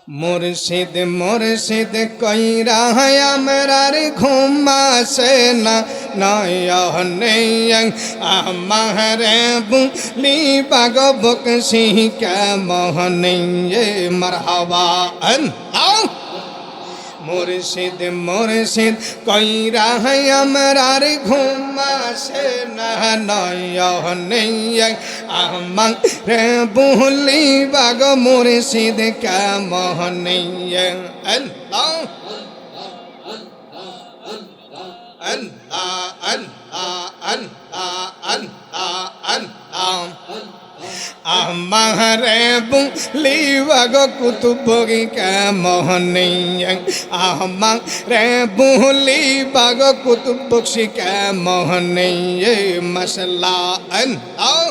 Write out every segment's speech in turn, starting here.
মুর্শিদ মুর্শিদ কইরা আমরার ঘুম আসে না নয়নে আমারে বুলি পাগ বকশি কেমনে মারহাবা আল্লাহ মুর্শিদ মুর্শিদ কইরা আমরার ঘুম আসে না নয়নে আমারে বুলি পাগ মুর্শিদ কেমনে আল্লাহ আল্লাহ আল্লাহ আল্লাহ আল্লাহ আমারে বুলি পাগ কুতুবগি কেমনে আমারে বুলি পাগ কুতুব বকশি কেমনে মাশাআল্লাহ আল্লাহ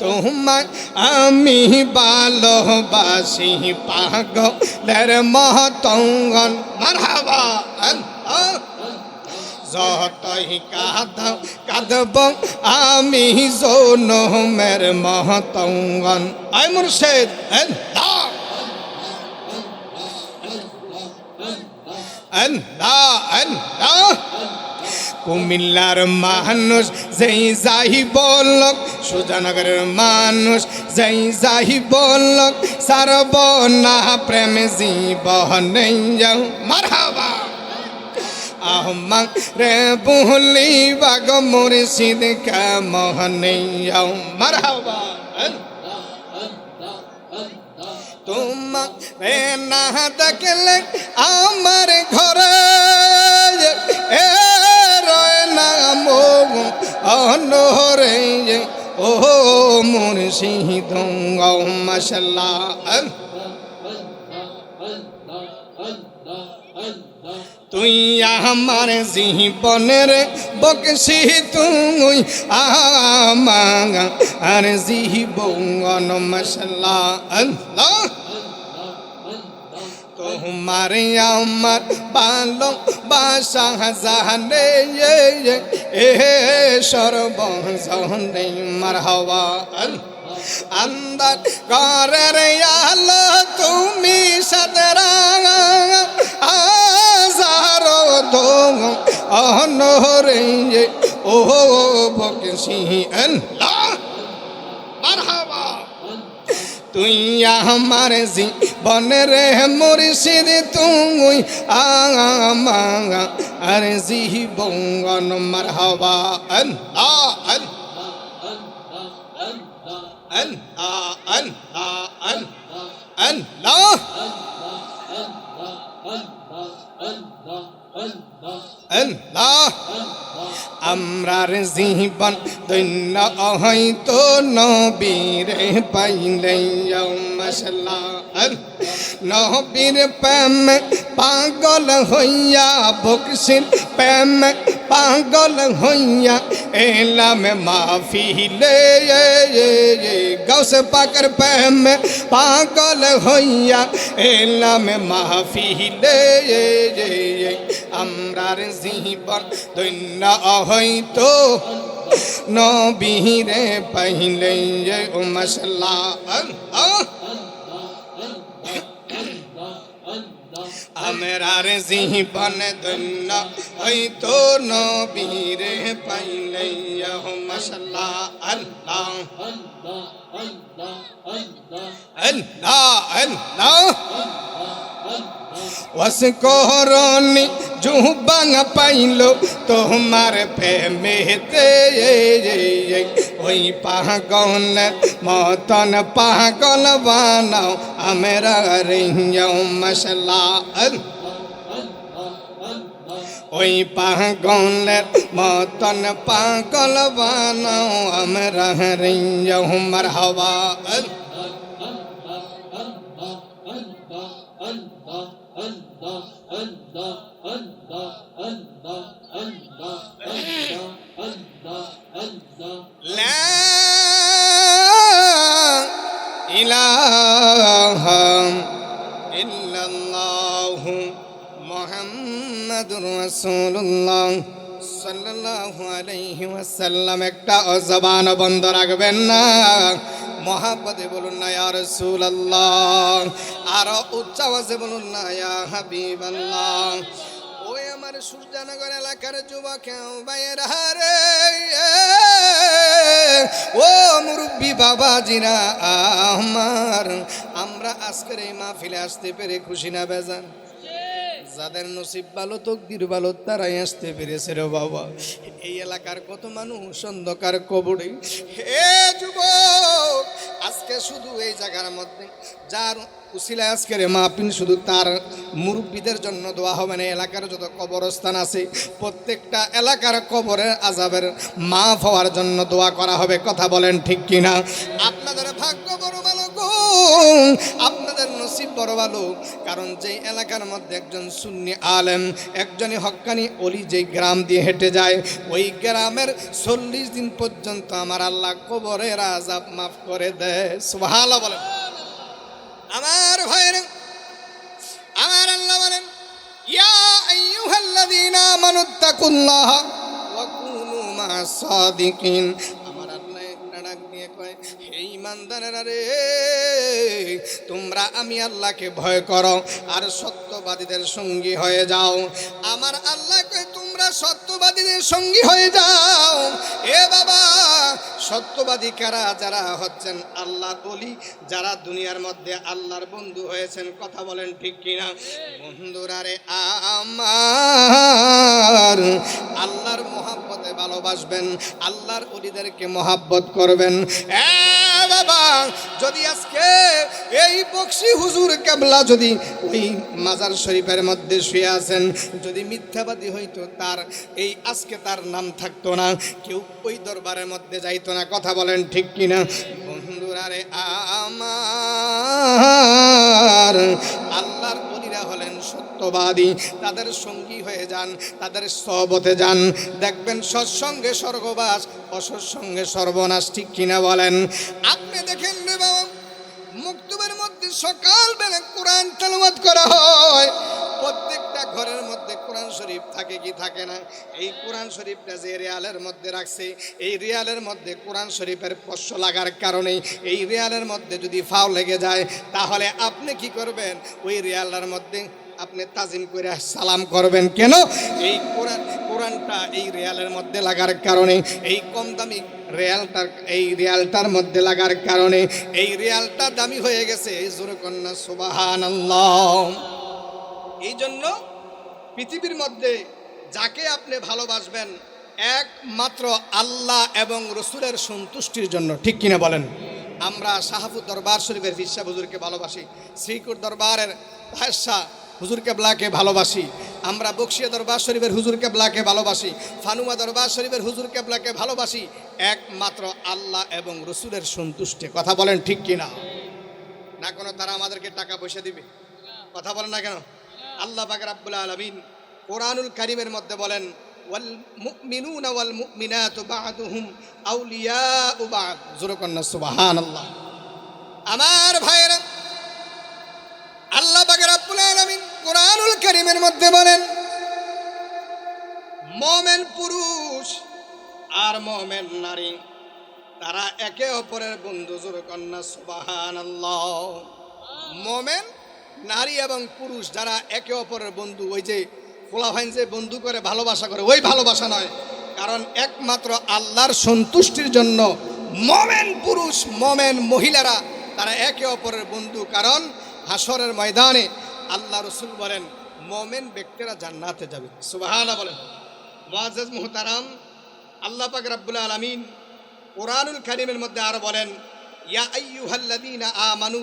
তোমায় আমি ভালোবাসি পাগলের মহতঙ্গন মারহাবা আল্লাহ যতই কাঁদাও কাঁদব আমি জনমের মহতঙ্গন আয় মুর্শিদ আল্লাহ আল্লাহ আল্লাহ কুমিল্লার মানুষ যেই যাই বলক সুজানগরের মানুষ যেই যাই বলক সারব না প্রেম জীবনে মারহাবা আমারে বুলি পাগ মুর্শিদ কেমনে মারহাবা তোমারে না দেখলে আমার ঘরে অনরে ও মুর্শিদ মাশাআল্লাহ তুই আমার জীবনের বকশি তুই আমার জীবন মাশাআল্লাহ আল্লাহ তোমার আমার ভালোবাসা জানে সর্বজনে মারহাবা আন্দার ঘরের আলো তুমি সাদরা আজারো দোং অনরে ও বকশি আল্লাহ মারহাবা তুই আমার জীবনের মুর্শিদ তুই আমার জীবন মারহাবা আল্লাহ আল্লাহ আল্লাহ আল্লাহ আল্লাহ আমরার জীবন ধন্য হয়তো নবীরে পাইলে মাশাআল্লাহ নবীর প্রেম পাগল হইয়া বকশির প্রেম পাগল হইয়া এলাম মাহফিলে গৌস পাকের প্রেম পাগল হইয়া এলাম মাহফিলে আমরার জীবন ধন্য হইতো নবীরে পাইলে ও মাশাআল্লাহ আমরার জীবন ধন্য হইতো নবীরে পাইলে ও মাশাআল্লাহ আল্লাহ আল্লাহ আল্লাহ ওয়াসকরনি জুবাং পাইল তোমার প্রেমেতে ওই পাগল মতন পাগল বানাও আমরা রিও মাশাআল্লাহ ওই পাগলের মতন পাগল বানাও আমরা রিও মারহাবা লা ইলাহা ইল্লাল্লাহ মুহাম্মাদুর রাসূলুল্লাহ সাল্লাল্লাহু আলাইহি ওয়াসাল্লাম। একটা জবান বন্ধ রাখবেন না, মহাব্বতে বলুন না ইয়া রাসূলুল্লাহ, আর উচ্চ আওয়াজে বলুন না ইয়া হাবিবাল্লাহ। ওই আমার সূর্যনগর এলাকার যুবক ভাইয়েরা রে, ও মুরব্বী বাবাজিরা আমার, আমরা আজকের এই মাহফিলে আসতে পেরে খুশি না বেজান? যাদের নসিব ভালো, তকদির ভালো, তারাই আসতে পেরেছে রে বাবা। এই এলাকার কত মানুষ অন্ধকার কবরে। হে যুবক, আজকে শুধু এই জায়গার মধ্যে যার উসিলায় আজকের মাহফিল, শুধু তার মুরব্বীদের জন্য দোয়া হবে না। এলাকার যত কবরস্থান আছে প্রত্যেকটা এলাকার কবরের আযাবের মাফ হওয়ার জন্য দোয়া করা হবে। কথা বলেন ঠিক কিনা? আপনাদের ভাগ্য বড় ভালো গো, আপনাদের নসিব বড় ভালো। কারণ যেই এলাকার মধ্যে একজন সুন্নি আলেম, একজনই হক্কানি অলি যেই গ্রাম দিয়ে হেঁটে যায়, ওই গ্রামের 40 দিন পর্যন্ত আমার আল্লাহ কবরের আযাব মাফ করে দেয়। সুবহানাল্লাহ বলেন। আমার ভাইরা, আমার আল্লাহ বলেন, ইয়া আইয়ুহাল্লাযীনা আমানুত্তাকুল্লাহ ওয়া কুনু মা'আস সাদিকিন। আমার আল্লাহ একটা ডাক দিয়ে কয়, হে ঈমানদারেরা রে, তোমরা আমি আল্লাহকে ভয় করো আর সত্যবাদীদের সঙ্গী হয়ে যাও। আমার আল্লাহ কয়, তোমরা সত্যবাদীদের সঙ্গী হয়ে যাও। এ বাবা, সত্যবাদী কারা? যারা হচ্ছেন আল্লাহর ওলি, যারা দুনিয়ার মধ্যে আল্লাহর বন্ধু হয়েছেন। কথা বলেন ঠিক কিনা? বন্ধুরা রে আমার, আল্লাহর মহব্বতে ভালোবাসবেন, আল্লাহর ওলিদেরকে মহব্বত করবেন। বাবা, যদি আজকে এই বক্সি হুজুর কেবলা যদি ওই মাজার শরীফের মধ্যে শুয়ে আছেন, যদি মিথ্যাবাদী হইতো, তার এই আজকে তার নাম থাকতো না, কেউ ওই দরবারের মধ্যে যাইতো না। কথা বলেন ঠিক কিনা? বন্ধুরা রে আমার, আল্লাহর ওলিরা হলেন সত্যবাদী। তাদের সঙ্গী হয়ে যান, তাদের সহবতে যান, দেখবেন সৎসঙ্গে স্বর্গবাস, অসৎসঙ্গে সর্বনাশ। ঠিক কিনা বলেন? আপনি দেখেন রে বাবা, মক্তবের মধ্যে সকালবেলা কোরআন তেলাওয়াত করা হয়। প্রত্যেকটা ঘরের মধ্যে কোরআন শরীফ থাকে কি থাকে না? এই কোরআন শরীফটা যে রিয়ালের মধ্যে রাখছে, এই রিয়ালের মধ্যে কোরআন শরীফের পশ্চ লাগার কারণে এই রিয়ালের মধ্যে যদি ফাও লেগে যায়, তাহলে আপনি কি করবেন? ওই রিয়ালের মধ্যে আপনি তাজিম করে সালাম করবেন। কেন? এই কোরআনটা এই রিয়ালের মধ্যে লাগার কারণে, এই কম দামি এই রিয়ালটার মধ্যে লাগার কারণে এই রিয়ালটা দামি হয়ে গেছে। জোরে কন্যা সুবহানাল্লাহ। এই জন্য পৃথিবীর মধ্যে যাকে আপনি ভালোবাসবেন একমাত্র আল্লাহ এবং রসুলের সন্তুষ্টির জন্য। ঠিক কিনা বলেন? আমরা শাহপুর দরবার শরীফের ফিরসা হুজুরকে ভালোবাসি, শ্রীকুট দরবারের ভাষা হুজুর কেবলাকে ভালোবাসি, আমরা বক্সিয়া দরবার শরীফের হুজুর কেবলাকে ভালোবাসি, ফানুমা দরবার শরীফের হুজুর কেবলাকে ভালোবাসি একমাত্র আল্লাহ এবং রসুলের সন্তুষ্টি। কথা বলেন ঠিক কিনা? না কোনো তারা আমাদেরকে টাকা পয়সা দিবে? কথা বলেন না কেন? আল্লাহ পাক রব্বুল আলামিন কোরআনুল কারীমের মধ্যে বলেন, ওয়াল মুমিনুনা ওয়াল মুমিনাতু বা'দুহুম আউলিয়াউ বা'দ। জোরে কন্না সুবহানাল্লাহ। আমার ভাইরা, আল্লাহ পাক রব্বুল আলামিন কোরআনুল কারীমের মধ্যে বলেন, মুমিন পুরুষ আর মুমিন নারী তারা একে অপরের বন্ধু। জোরে কন্না সুবহানাল্লাহ। মুমিন নারী এবং পুরুষ যারা একে অপরের বন্ধু, ওই যে ফোলাফাইন যে বন্ধু করে ভালোবাসা করে, ওই ভালোবাসা নয়। কারণ একমাত্র আল্লাহর সন্তুষ্টির জন্য মুমিন পুরুষ মুমিন মহিলারা তারা একে অপরের বন্ধু। কারণ হাসরের ময়দানে আল্লাহ রসুল বলেন, মুমিন ব্যক্তিরা জান্নাতে যাবে। সুবহানাল্লাহ বলেন। মুআজ্জাজ মুহতারাম, আল্লাহ পাক রব্বুল আলামিন কোরআনুল কারীমের মধ্যে আরো বলেন, ইয়া আইয়ুহাল্লাযীনা আমানু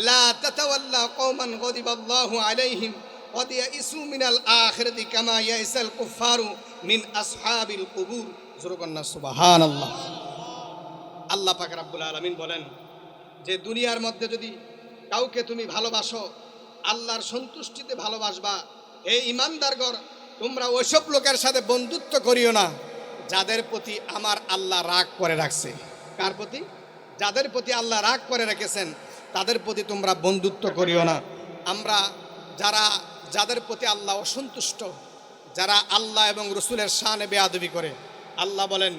লা তাতাওয়াল্লা কওমান গাদিবাল্লাহু আলাইহিম ওয়া ইয়াইসু মিনাল আখিরাতি কামা ইয়াইসাল কুফফারু মিন আসহাবিল কুবুর। জোরে কন্না সুবহানাল্লাহ। আল্লাহ পাক রব্বুল আলামিন বলেন যে দুনিয়ার মধ্যে যদি কাউকে তুমি ভালোবাসো, আল্লাহর সন্তুষ্টিতে ভালোবাসবা। এই ঈমানদারগণ, তোমরা ওইসব লোকের সাথে বন্ধুত্ব করিও না যাদের প্রতি আমার আল্লাহ রাগ করে রাখছে। কার প্রতি? যাদের প্রতি আল্লাহ রাগ করে রেখেছেন তাদের প্রতি তোমরা বন্ধুত্ব করিও না। আমরা যাদের প্রতি আল্লাহ অসন্তুষ্ট, যারা আল্লাহ এবং রসুলের শানে বেয়াদবি করে, আল্লাহ বলেন,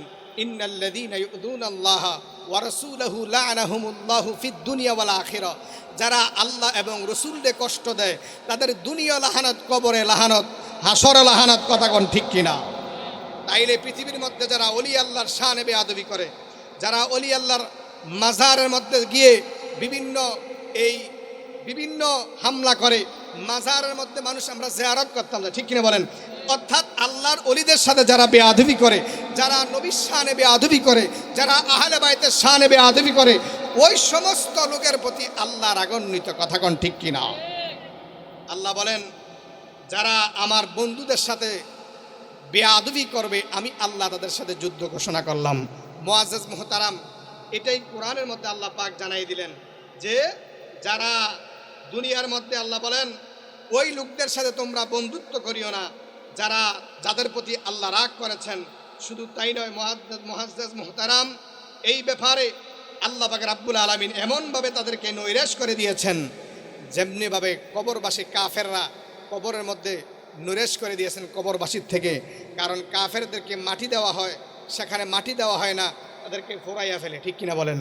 ইন্নাল্লাযীনা ইউযুনাল্লাহা ওয়া রাসূলুহু লা'নাহুমুল্লাহু ফিদ দুনিয়া ওয়াল আখিরা। যারা আল্লাহ এবং রসুলকে কষ্ট দেয় তাদের দুনিয়া লাহানত, কবরে লাহানত, হাসরে লাহানত। কথা কোন ঠিক কিনা? তাইলে পৃথিবীর মধ্যে যারা ওলি আল্লাহর শানে বেয়াদবি করে, যারা ওলি আল্লাহর মাজারের মধ্যে গিয়ে বিভিন্ন হামলা করে, মাজারের মধ্যে মানুষ আমরা জিয়ারত করতাম না, ঠিক কিনা বলেন? অর্থাৎ আল্লাহর ওলিদের সাথে যারা বেয়াদবি করে, যারা নবীর শানে বেয়াদবি করে, যারা আহলে বাইতের শানে বেয়াদবি করে, ওই সমস্ত লোকের প্রতি আল্লাহ রাগান্বিত। কথা কোন ঠিক কিনা? আল্লাহ বলেন, যারা আমার বন্ধুদের সাথে বেয়াদবি করবে আমি আল্লাহ তাদের সাথে যুদ্ধ ঘোষণা করলাম। মুআজ্জাজ মুহতারাম, এটাই কোরআনের মধ্যে আল্লাহ পাক জানাই দিলেন যে যারা দুনিয়ার মধ্যে আল্লাহ বলেন ওই লোকদের সাথে তোমরা বন্ধুত্ব করিও না যাদের প্রতি আল্লাহ রাগ করেছেন। শুধু তাই নয় মুআজ্জাজ মুহতারাম, এই ব্যাপারে আল্লাহ পাক রাব্বুল আলামিন এমনভাবে তাদেরকে নৈরাশ করে দিয়েছেন, যেমনিভাবে কবরবাসী কাফেররা কবরের মধ্যে নৈরাশ করে দিয়েছেন কবরবাসীর থেকে। কারণ কাফেরদেরকে মাটি দেওয়া হয়, সেখানে মাটি দেওয়া হয় না, তাদেরকে ফোরাইয়া ফেলে, ঠিক কিনা বলেন?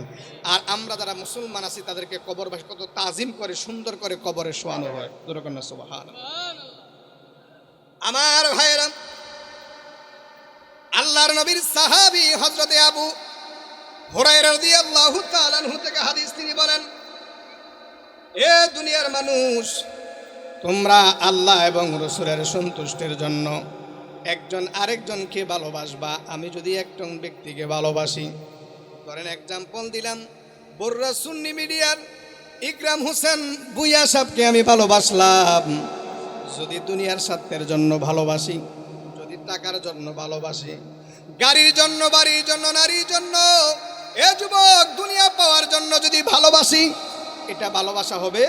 আর আমরা যারা মুসলমান আছি তাদেরকে কবরবাসী কত তাজিম করে, সুন্দর করে কবরে শোয়ানো হয়। সুবহানাল্লাহ। আমার ভাইরা, আল্লাহর নবীর সাহাবী হযরতে আবু হুরায়রা রাদিয়াল্লাহু তাআলা আনহু থেকে হাদিস, তিনি বলেন, এ দুনিয়ার মানুষ, তোমরা আল্লাহ এবং রাসূলের সন্তুষ্টির জন্য একজন আরেকজনকে ভালোবাসবা। আমি যদি একজন ব্যক্তিকে ভালোবাসি, ধরেন এক্সাম্পল দিলাম, বররা সুন্নি মিডিয়ার ইকরাম হোসেন ভূঁইয়া সাহেবকে আমি ভালোবাসলাম। যদি দুনিয়ার স্বার্থের জন্য ভালোবাসি, যদি টাকার জন্য ভালোবাসি, গাড়ির জন্য, বাড়ির জন্য, নারীর জন্য, এ যুবক দুনিয়া পাওয়ার জন্য যদি ভালোবাসি, এটা ভালোবাসা হবে?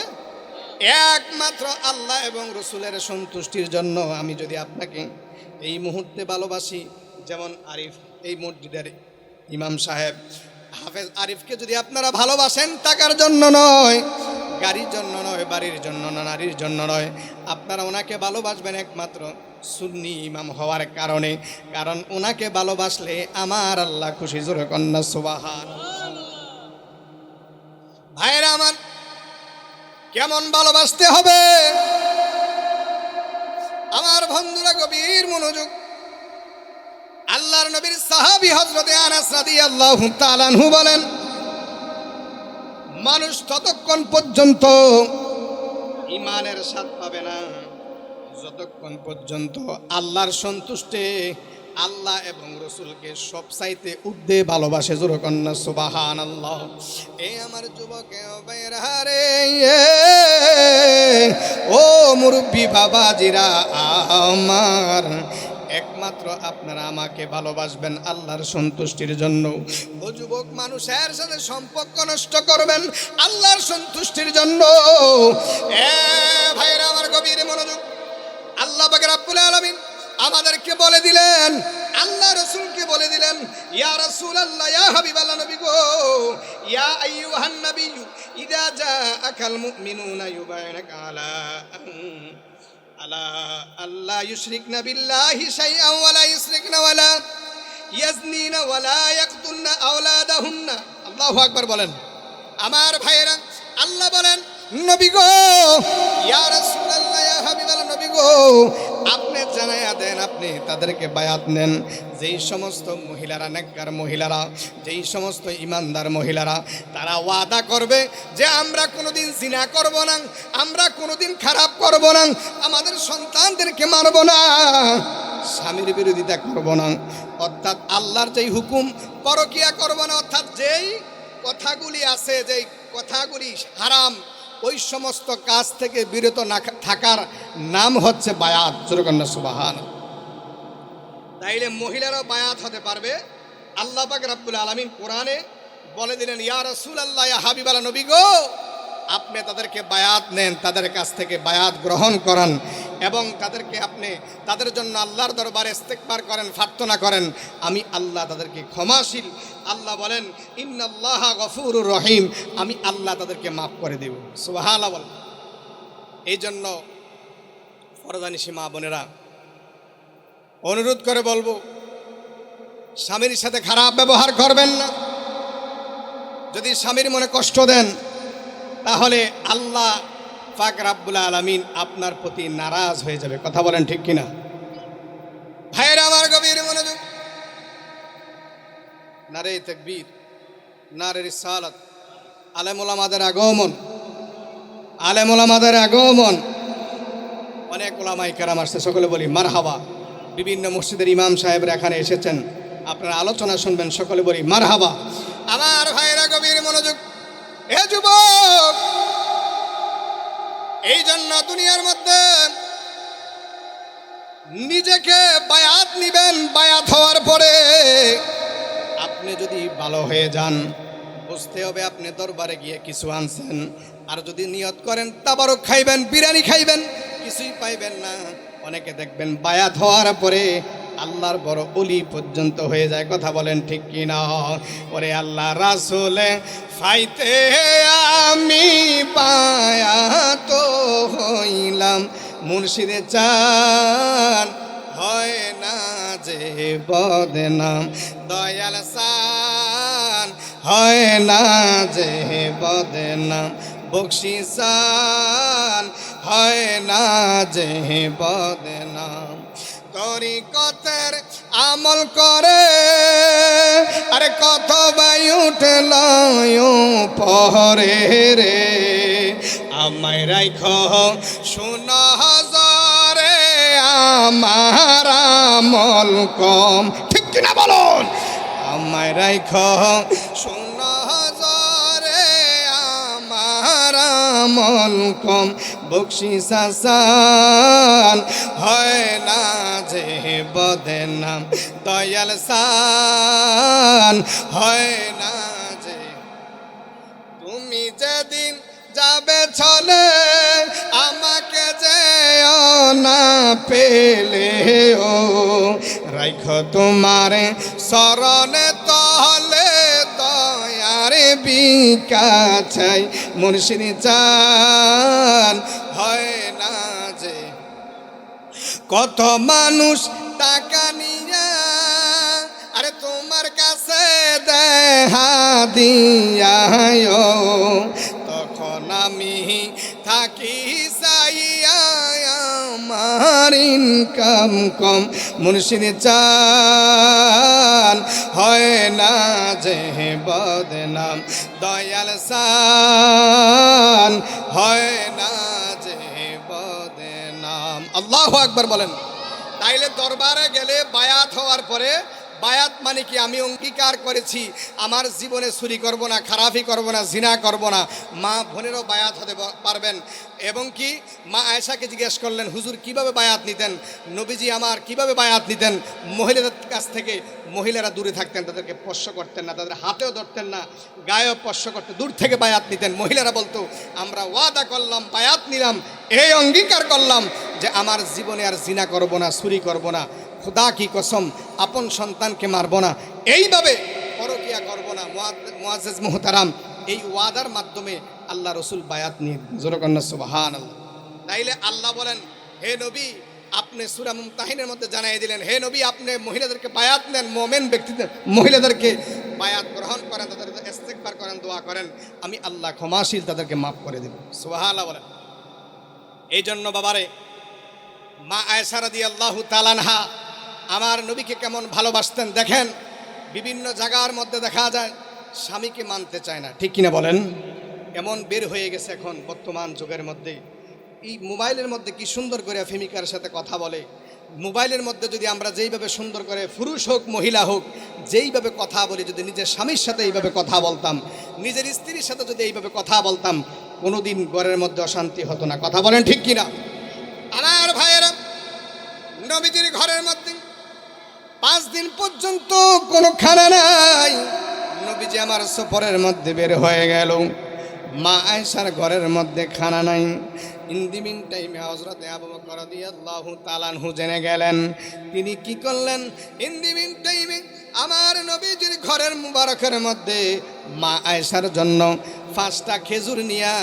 একমাত্র আল্লাহ এবং রসুলের সন্তুষ্টির জন্য আমি যদি আপনাকে এই মুহূর্তে ভালোবাসি, যেমন আরিফ, এই মসজিদের ইমাম সাহেব হাফেজ আরিফকে যদি আপনারা ভালোবাসেন, টাকার জন্য নয়, গাড়ির জন্য নয়, বাড়ির জন্য না, নারীর জন্য নয়, আপনারা ওনাকে ভালোবাসবেন একমাত্র সুন্নি ইমাম হওয়ার কারণে। কারণ ওনাকে ভালোবাসলে আমার আল্লাহ খুশি। জোরে কন্যা সুবহানাল্লাহ। ভাইরা আমার, কেমন ভালোবাসতে হবে? আমার বন্ধুরা গভীর মনোযোগ। আল্লাহর নবীর সাহাবী হযরতে আনাস রাদিয়াল্লাহু তাআলা আনহু বলেন, মানুষ ততক্ষণ পর্যন্ত ঈমানের স্বাদ পাবে না যতক্ষণ পর্যন্ত আল্লাহর সন্তুষ্টে আল্লাহ এবং রসুলকে সবচাইতে ঊর্ধ্বে ভালোবাসে। জোরে কন্যা সুবহানাল্লাহ। এ আমার যুবক ভাইরা রে, ও মুরব্বী বাবাজিরা আমার, একমাত্র আপনারা আমাকে ভালোবাসবেন আল্লাহর সন্তুষ্টির জন্য। ও যুবক, মানুষের সাথে সম্পর্ক নষ্ট করবেন আল্লাহর সন্তুষ্টির জন্য। এ ভাইরা আমার গভীর মনোযোগ। আল্লাহ পাক রব্বুল আলামিন আমাদেরকে বলে দিলেন, আল্লাহ রাসূলকে বলে দিলেন, ইয়া রাসূলুল্লাহ, ইয়া হাবিবাল্লাহ, নবী গো, ইয়া আইয়ুহান নাবিয়্যু ইযা জাআকাল মুমিনুনা ইউবাইনাকা আলা আল্লাহ ইউশরিকনা বিল্লাহি শাইআন ওয়ালা ইউশরিকনা ওয়ালা ইয়াজনিনা ওয়ালা ইয়াকতুলনা আওলাদাহুন্না। আল্লাহু আকবার বলেন। আমার ভাইয়েরা, আল্লাহ বলেন, নবী গো, ইয়া রাসূলুল্লাহ, ইয়া হাবিবাল্লাহ, নবী গো, আপনি জানায়া দেন, আপনি তাদেরকে বায়াত নেন, যেই সমস্ত মহিলারা, নেককার মহিলারা, যেই সমস্ত ইমানদার মহিলারা, তারা ওয়াদা করবে যে আমরা কোনোদিন জিনা করব না, আমরা কোনোদিন খারাপ করব না, আমাদের সন্তানদেরকে মারব না, স্বামীর বিরোধিতা করব না, অর্থাৎ আল্লাহর যেই হুকুম, পরকিয়া করব না, অর্থাৎ যেই কথাগুলি আছে, যেই কথাগুলি হারাম, ওই সমস্ত কাজ থেকে বিরত না থাকার নাম হচ্ছে বায়াত। জোরে কন্যা সুবহানাল্লাহ। তাইলে মহিলারাও বায়াত হতে পারবে। আল্লাহ পাক রব্বুল আলামিন কোরআনে বলে দিলেন, ইয়া রাসূলুল্লাহ, ইয়া হাবিবাল্লাহ, নবী গো, আপনি তাদেরকে বায়াত নেন, তাদের কাছ থেকে বায়াত গ্রহণ করেন এবং তাদেরকে আপনি তাদের জন্য আল্লাহর দরবারে ইস্তেগফার করেন, প্রার্থনা করেন, আমি আল্লাহ তাদেরকে ক্ষমাশীল। আল্লাহ বলেন, ইন্নাল্লাহা গফুরুর রহিম, আমি আল্লাহ তাদেরকে মাফ করে দেব। সুবহানাল্লাহ বলেন। এই জন্য পরদানিশী মা বোনেরা, অনুরোধ করে বলবো, স্বামীর সাথে খারাপ ব্যবহার করবেন না। যদি স্বামীর মনে কষ্ট দেন তাহলে আল্লাহ পাক রাব্বুল আলামিন আপনার প্রতি নারাজ হয়ে যাবে। কথা বলেন ঠিক কিনা? ভাইরা আমার গভীর মনোযোগ, নারে তাকবীর, নারে রিসালাত, আলেম ওলামাদের আগমন, আলেম ওলামাদের আগমন। অনেক ওলামায়ে কেরাম আসছে, সকলে বলি মারহাবা। বিভিন্ন মসজিদের ইমাম সাহেবরা এখানে এসেছেন, আপনারা আলোচনা শুনবেন, সকলে বলি মারহাবা। আমার ভাইরা গভীর মনোযোগ, এ যুবক, এই জন্য দুনিয়ার মধ্যে নিজেকে বায়াত নিবেন। বায়াত হওয়ার পরে আপনি যদি ভালো হয়ে যান, বুঝতে হবে আপনি দরবারে গিয়ে কিছু আনছেন। আর যদি নিয়ত করেন তাবারক খাইবেন, বিরিয়ানি খাইবেন, কিছুই পাইবেন না। অনেকে দেখবেন বায়াত হওয়ার পরে আল্লাহর বড় ওলি পর্যন্ত হয়ে যায়। কথা বলেন ঠিক কি না? ওরে আল্লাহ রাসূলে ফাইতে আমি বায়াত হইলাম, মুর্শিদে চান হয় না যে বদনাম, দয়াল সান হয় না যে বদনাম, বকশিসান হয় না যে বদনাম। তরিকতের আমল করে আরে কত বাই উঠল পরে রে, আমায় রাইখ শুন হজরে আমার আমল কম। ঠিক কিনা বলুন? আমায় রাইখ শুন হজরে আমার আমল কম, বকশিস আসান হয় না যে বদনাম, দয়াল সান হয় না যে। তুমি যেদিন যাবে চলে আমাকে যেও না পেলে ও, রাইখ তোমারে শরণে তলে দয়ার বিকা চাই, মুর্শিদ চান হয় না যে। কত মানুষ টাকা নিয়া আরে তোমার কাছে দেখা দিয়া, তখন আমি থাকি চাইয়া আমার ইনকাম কম, মুর্শিদ চান হয় না যে বদনাম, দয়াল সান হয় না যে বদনাম। আল্লাহু আকবার বলেন। তাইলে দরবারে গেলে বায়াত হওয়ার পরে, বায়াত মানে কি? আমি অঙ্গীকার করেছি আমার জীবনে চুরি করব না, খারাপি করব না, জিনা করব না। মা বোনেরও বায়াত হতে পারবেন। এবং কি মা আয়েশাকে জিজ্ঞেস করলেন, হুজুর কিভাবে বায়াত নিতেন? নবীজি আমার কিভাবে বায়াত নিতেন? মহিলাদের কাছ থেকে মহিলারা দূরে থাকতেন, তাদেরকে স্পর্শ করতেন না, তাদের হাতেও ধরতেন না, গায়েও স্পর্শ করতেন, দূর থেকে বায়াত নিতেন। মহিলারা বলতো, আমরা ওয়াদা করলাম, বায়াত নিলাম, এই অঙ্গীকার করলাম যে আমার জীবনে আর জিনা করব না, চুরি করব না, খুদা কি কসম আপন সন্তানকে মারব না, এইভাবে পরকিয়া করব না। মুআজ্জিজ মুহতারাম, এই ওয়াদার মাধ্যমে আল্লাহ রসুল বায়াত নিয়ে জোরকন্যা সুবহানাল্লাহ। তাইলে আল্লাহ বলেন, হে নবী, আপনি সূরা মুমতাহিনের মধ্যে জানিয়ে দিলেন, হে নবী আপনি মহিলাদেরকে বায়াত নেন, মুমিন ব্যক্তিদের মহিলাদেরকে বায়াত গ্রহণ করেন, তাদের ইস্তেগফার করেন, দোয়া করেন, আমি আল্লাহ ক্ষমাশীল, তাদেরকে মাফ করে দেব। সুবহানাল্লাহ বলেন। এই জন্য বাবারে, মা আয়েশা রাদিয়াল্লাহু তাআলা আনহা আমার নবীকে কেমন ভালোবাসতেন দেখেন। বিভিন্ন জায়গার মধ্যে দেখা যায় স্বামীকে মানতে চায় না, ঠিক কিনা বলেন? এমন বের হয়ে গেছে এখন বর্তমান যুগের মধ্যে। এই মোবাইলের মধ্যে কি সুন্দর করে প্রেমিকার সাথে কথা বলে। মোবাইলের মধ্যে যদি আমরা যেইভাবে সুন্দর করে, পুরুষ হোক মহিলা হোক, যেইভাবে কথা বলি, যদি নিজের স্বামীর সাথে এইভাবে কথা বলতাম, নিজের স্ত্রীর সাথে যদি এইভাবে কথা বলতাম, কোনোদিন ঘরের মধ্যে অশান্তি হতো না। কথা বলেন ঠিক কিনা? আমার ভাইয়েরা, নবীজির ঘরের মধ্যে 5 দিন পর্যন্ত কোনো খানা নাই। নবীজি আমার সফরের মধ্যে বের হয়ে গেল, মা আয়েশার ঘরের মধ্যে খানা নাই। ইন দি মিন টাইমে হযরতে আবু বকর রাদিয়াল্লাহু তাআলা আনহু জেনে গেলেন। তিনি কি করলেন? ইন দি মিন টাইমে আমার নবীজির ঘরের মুবারকের মধ্যে মা আয়েশার জন্য 5টা খেজুর নিয়া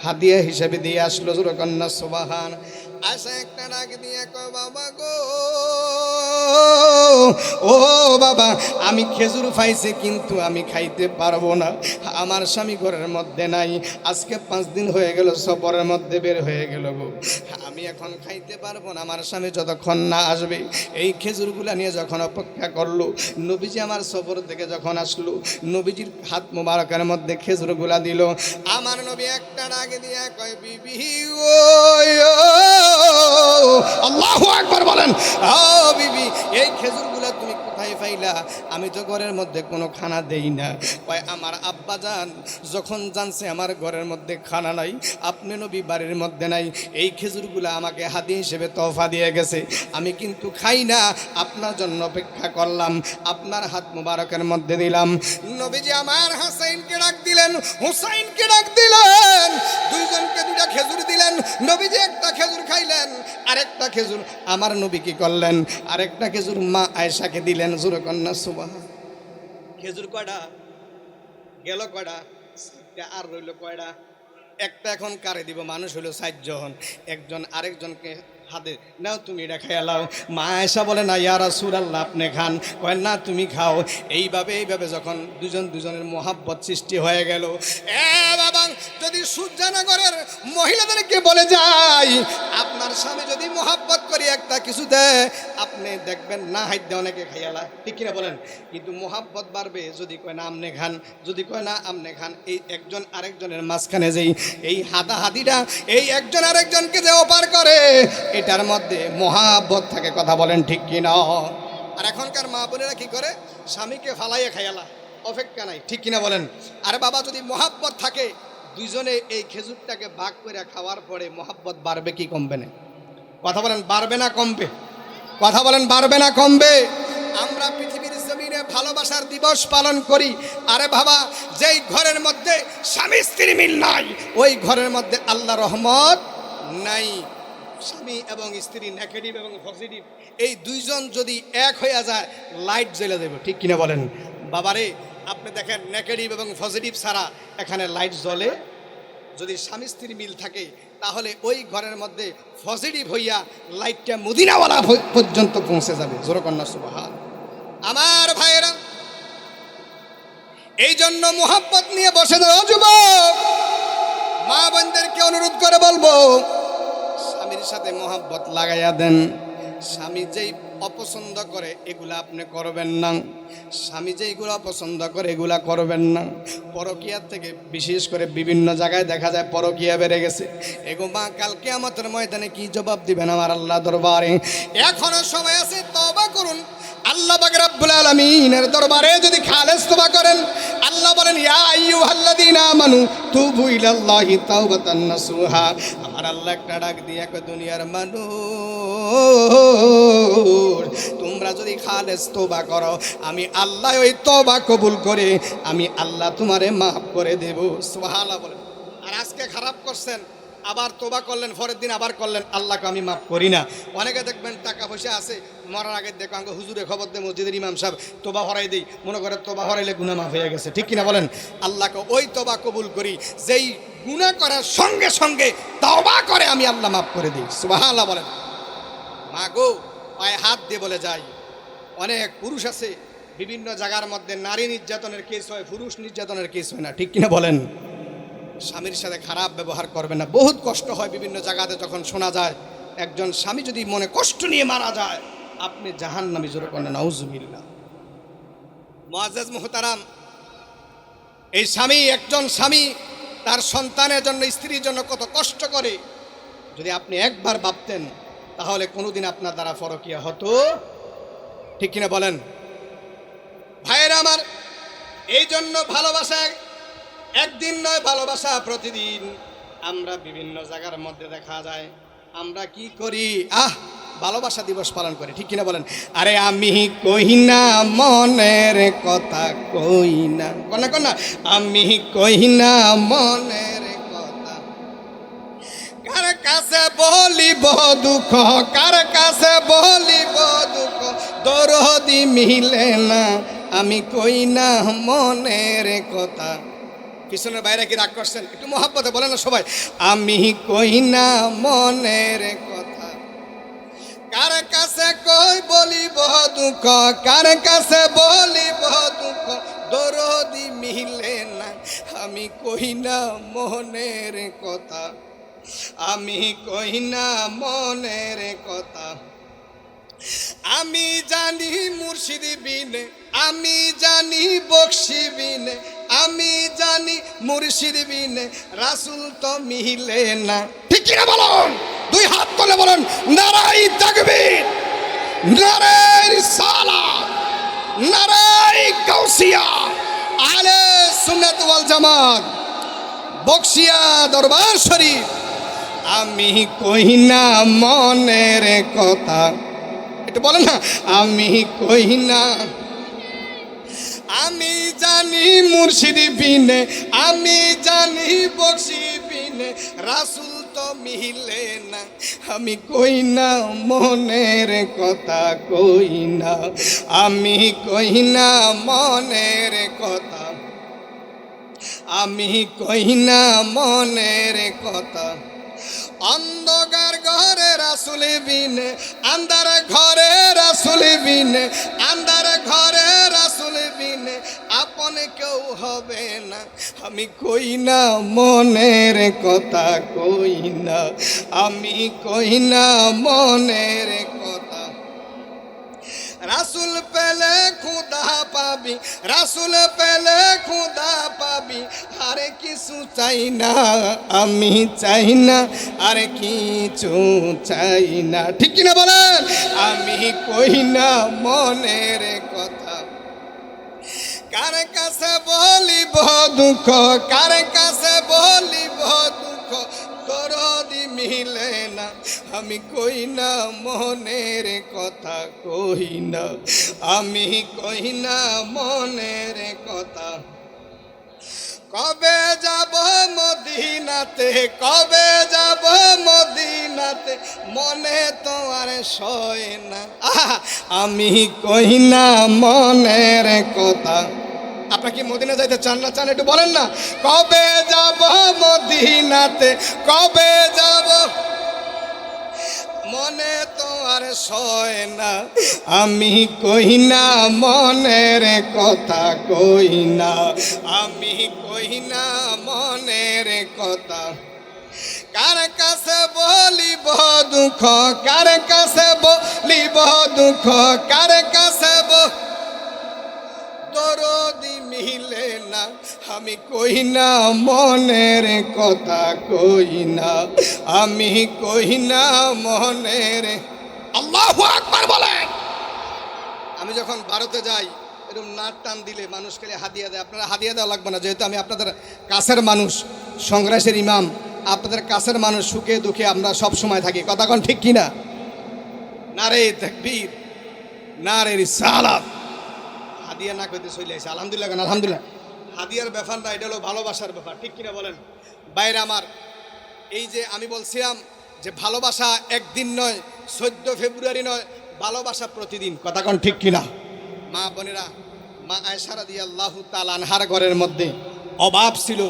হাদিয়া হিসেবে দিয়ে আসলো। জোরে কন্যা সুবহান। আশা একটা ডাক দিয়ে কয় বাবা গো, ও বাবা, আমি খেজুর পাইছি কিন্তু আমি খাইতে পারবো না, আমার স্বামী ঘরের মধ্যে নাই, আজকে 5 দিন হয়ে গেল সফরের মধ্যে বের হয়ে গেল গো, আমি এখন খাইতে পারবো না, আমার স্বামী যতক্ষণ না আসবে। এই খেজুরগুলা নিয়ে যখন অপেক্ষা করলো, নবীজি আমার সফর থেকে যখন আসলো, নবীজির হাত মোবারকের মধ্যে খেজুরগুলা দিল, আমার নবী একটা ডাক দিয়ে কয় বিবি ও আল্লাহু আকবার বলেন, ও বিবি, এই খেজুরগুলা তুমি কোথায় পাইলা? আমি তো ঘরের মধ্যে কোনো খানা দেই না। কয় আমার আব্বা জান যখন জানছে আমার ঘরের মধ্যে খানা নাই, আপনি নবী বাড়ির মধ্যে নাই, এই খেজুরগুলা আমাকে হাতি হিসেবে তোহফা দিয়ে গেছে, আমি কিন্তু খাই না, আপনার জন্য অপেক্ষা করলাম, আপনার হাত মুবারকের মধ্যে দিলাম। নবীজি আমার হাসাইনকে ডাক দিলেন, হুসাইনকে ডাক দিলেন, দুইজনকে দুইটা খেজুর দিলেন। নবীজি একটা খেজুর খাইলেন, আরেকটা খেজুর আমার নবী কি করলেন, আরেকটা খেজুর মা আয়েশাকে দিলেন। জোরে কন্যা সুবহান। খেজুর কয়টা গেল? কয়টা? আর রইল কয়টা? একটা এখন কারে দিব? মানুষ হলো 60 জন, একজন আরেকজনকে হাতে নাও, তুমি এটা খেয়ে লাও। মা আয়েশা বলে না ইয়া রাসূলুল্লাহ আপনি খান, কয় না তুমি খাও। এইভাবে যখন দুজনের মোহাব্বত সৃষ্টি হয়ে গেল, বাবা, যদি সূর্যনগরের মহিলাদেরকে বলে যাই আপনার স্বামী যদি মোহাব্বত করি একটা কিছু দেয়, আপনি দেখবেন না হাইতে অনেকে খাইয়ালা, ঠিক কিনা বলেন? কিন্তু মোহাব্বত বাড়বে যদি কয় না আমনে খান, যদি কয় না আমনে খান। এই একজন আরেকজনের মাঝখানে যেই এই হাদাহাদিটা, এই একজন আরেকজনকে যে অপার করে, এটার মধ্যে মোহাব্বত থাকে। কথা বলেন ঠিক কিনা? আর এখনকার মা বোনেরা কি করে? স্বামীকে ফালাইয়ে খাইয়ালা, অপেক্ষা নাই, ঠিক কিনা বলেন? আরে বাবা, যদি মোহাব্বত থাকে, দুইজনে এই খেজুরটাকে ভাগ করে খাওয়ার পরে মোহাব্বত বাড়বে কি কমবে না? কথা বলেন, বাড়বে না কমবে? কথা বলেন, বাড়বে না কমবে? আমরা পৃথিবীর জমিনে ভালোবাসার দিবস পালন করি। আরে বাবা, যেই ঘরের মধ্যে স্বামী স্ত্রী মিল নাই, ওই ঘরের মধ্যে আল্লাহ রহমত নাই। স্বামী এবং স্ত্রী, নেগেটিভ এবং পজিটিভ, এই দুইজন যদি এক হয়ে যায়, লাইট জ্বলে দেবে, ঠিক কিনা বলেন? বাবারে, আপনি দেখেন নেগেটিভ এবং পজিটিভ ছাড়া এখানে লাইট জ্বলে। যদি স্বামী স্ত্রী মিল থাকে, তাহলে ওই ঘরের মধ্যে পজিটিভ হইয়া লাইটটা মদিনাওয়ালা পর্যন্ত পৌঁছে যাবে। জোরে কন্যা সুবহান। আমার ভাইয়েরা, এই জন্য মোহাব্বত নিয়ে বসে দাও যুবক, মা বোনদেরকে অনুরোধ করে বলবো, স্বামীর সাথে মোহাব্বত লাগাইয়া দেন। স্বামী যেই অপছন্দ করে এগুলা আপনি করবেন না, স্বামী যেইগুলো অপছন্দ করে এগুলা করবেন না। পরকীয়ার থেকে বিশেষ করে বিভিন্ন জায়গায় দেখা যায় পরকীয়া বেড়ে গেছে। এগো মা, কাল কিয়ামতের ময়দানে কি জবাব দিবেন আমার আল্লাহ দরবারে? এখনো সময় আছে, তওবা করুন। আল্লাহ পাক রব্বুল আলামিনের দরবারে যদি খালেস তওবা করেন, আল্লাহ বলেন ইয়া আইয়ুহাল্লাযীনা আমানু তুবু ইলাল্লাহি তাওবাতান নাসুহা। আমার আল্লাহ একটা ডাক দিয়ে কয়, দুনিয়ার মানুষ, তোমরা যদি খালেস তওবা করো, আমি আল্লাহ ওই তওবা কবুল করে আমি আল্লাহ তোমারে মাফ করে দেব। সুবহানাল্লাহ বলেন। আর আজকে খারাপ করছেন, আবার তোবা করলেন, পরের দিন আবার করলেন, আল্লাহকে আমি মাফ করি না। অনেকে দেখবেন টাকা পয়সা আছে, মরার আগে দেখো আমাকে হুজুরে খবর দেয়, মসজিদের ইমাম সাহেব তোবা হরাই দিই, মনে করে তোবা হরাইলে গুনাহ মাফ হয়ে গেছে, ঠিক কিনা বলেন? আল্লাহকে ওই তোবা কবুল করি যেই গুনাহ করার সঙ্গে সঙ্গে তওবা করে আমি আল্লাহ মাফ করে দিই। সুবহানাল্লাহ বলেন। মা গো, পায়ে হাত দিয়ে বলে যাই, অনেক পুরুষ আছে বিভিন্ন জায়গার মধ্যে নারী নির্যাতনের কেস হয়, পুরুষ নির্যাতনের কেস হয় না, ঠিক কিনা বলেন? স্বামীর সাথে খারাপ ব্যবহার করবেন না। বহুত কষ্ট হয় বিভিন্ন জায়গাতে যখন শোনা যায় একজন স্বামী যদি মনে কষ্ট নিয়ে মারা যায়, আপনি জাহান্নামী। জোরে করেন নাউজুবিল্লাহ। মুআজ্জাজ মুহতারাম, এই স্বামী, একজন স্বামী তার সন্তানের জন্য, স্ত্রীর জন্য কত কষ্ট করে, যদি আপনি একবার ভাবতেন তাহলে কোনোদিন আপনার দ্বারা পরকীয়া হতো, ঠিক কিনা বলেন? ভাইয়েরা আমার, এই জন্য ভালোবাসা একদিন নয়, ভালোবাসা প্রতিদিন। আমরা বিভিন্ন জায়গার মধ্যে দেখা যায় আমরা কি করি, ভালোবাসা দিবস পালন করি, ঠিক কিনা বলেন? আরে আমি কই না মনের কথা, কই না কন্যা কন্যা, আমি কই না মনের কথা, কার কাছে বলিব দুঃখ, কার কাছে বলিব দুঃখ, দরদি মিলে না, আমি কই না মনের কথা। পিছনের বাইরে কি রাগ করছেন? একটু মহাব্বতে বলেন না সবাই, আমি কই না মনের কথা। কার কাছে কই বলিব দুঃখ, কার কাছে বলিব দুঃখ, দরদি মিলে না। আমি কই না মনের কথা, আমি কই না মনের কথা। আমি জানি মুর্শিদ বিনে, আমি জানি বকশি বিনে, আমি জানি মুর্শিদ বিনে রাসূল তো মিলে না। ঠিক কিনা বলুন? দুই হাত তুলে বলুন নারায়ে তাকবীর, নারায়ে রিসালাত, নারায়ে গাউসিয়া, আহলে সুন্নাত ওয়াল জামাত, বকশিয়া দরবার শরীফ। আমি কই না মনের কথা, এটা বলেন না, আমি কই না। আমি জানি মুর্শিদ বিনে, আমি জানি বকশি বিনে রাসূল তো মিলে না। আমি কই না মনের কথা, কই না, আমি কই না মনের কথা, আমি কই না মনের কথা। অন্ধকার ঘরে রাসূল বিনে, আন্ধার ঘরে রাসূল বিনে, আন্ধার ঘরে রাসূল বিনে আপন কেউ হবে না। আমি কই না মনের কথা, কই না, আমি কই না মনের কথা। রাসূল পেলে খুদা পাবি, রাসূল পেলে খুদা পাবি, আরে কিছু চাই না, আমি চাই না আর কিছু চাই না। ঠিক কিনা বলেন? আমি কই না মনের কথা। কার কাছে বলিব দুঃখ, কার কাছে বলিব দুঃখ, দরদি মিলে না। আমি কই না মনের কথা, কই না, আমি কই না মনের কথা। কবে যাব মদিনাতে, কবে যাব মদিনাতে, মনে তো আর সয় না। আমি কই না মনের কথা। আপনারা কি মদিনা যাইতে চান না চান একটু বলেন না। কবে যাব মদিনাতে, কবে যাব, মনে তো আর সয় না। আমি কই না মনের কথা, কই না, আমি কই না মনের কথা। কার কাছে বলিব দুঃখ, কার কাছে বলিব দুঃখ, কার কাছে দরদি মিলে না। আমি কই না মনের কথা, কই না, আমি কই না মনের। আল্লাহু আকবার বলেন। আমি যখন ভারতে যাই এরকম নাট টান দিলে মানুষ খেলে হাদিয়া দেয়। আপনারা হাদিয়া দেওয়া লাগবে না, যেহেতু আমি আপনাদের কাছের মানুষ, সংগ্রাসের ইমাম, আপনাদের কাছের মানুষ, সুখে দুঃখে আমরা সব সময় থাকি। কথা কোন ঠিক কিনা? নারে তাকবীর, নারে রিসালাত। হাদিয়া না কইতে চলে আসে আলহামদুলিল্লাহ, আলহামদুলিল্লাহ। হাদিয়ার ব্যাপারটা এটা হলো ভালোবাসার ব্যাপার। ঠিক কিনা বলেন? বাইরে আমার এই যে আমি বলছিলাম যে ভালোবাসা একদিন নয়, 14 ফেব্রুয়ারি নয়, ভালোবাসা প্রতিদিন। কথা কোন ঠিক কিনা? মা বোনেরা, মা আয়েশা রাদিয়াল্লাহু তাআলা আনহার ঘরের মধ্যে অভাব ছিল,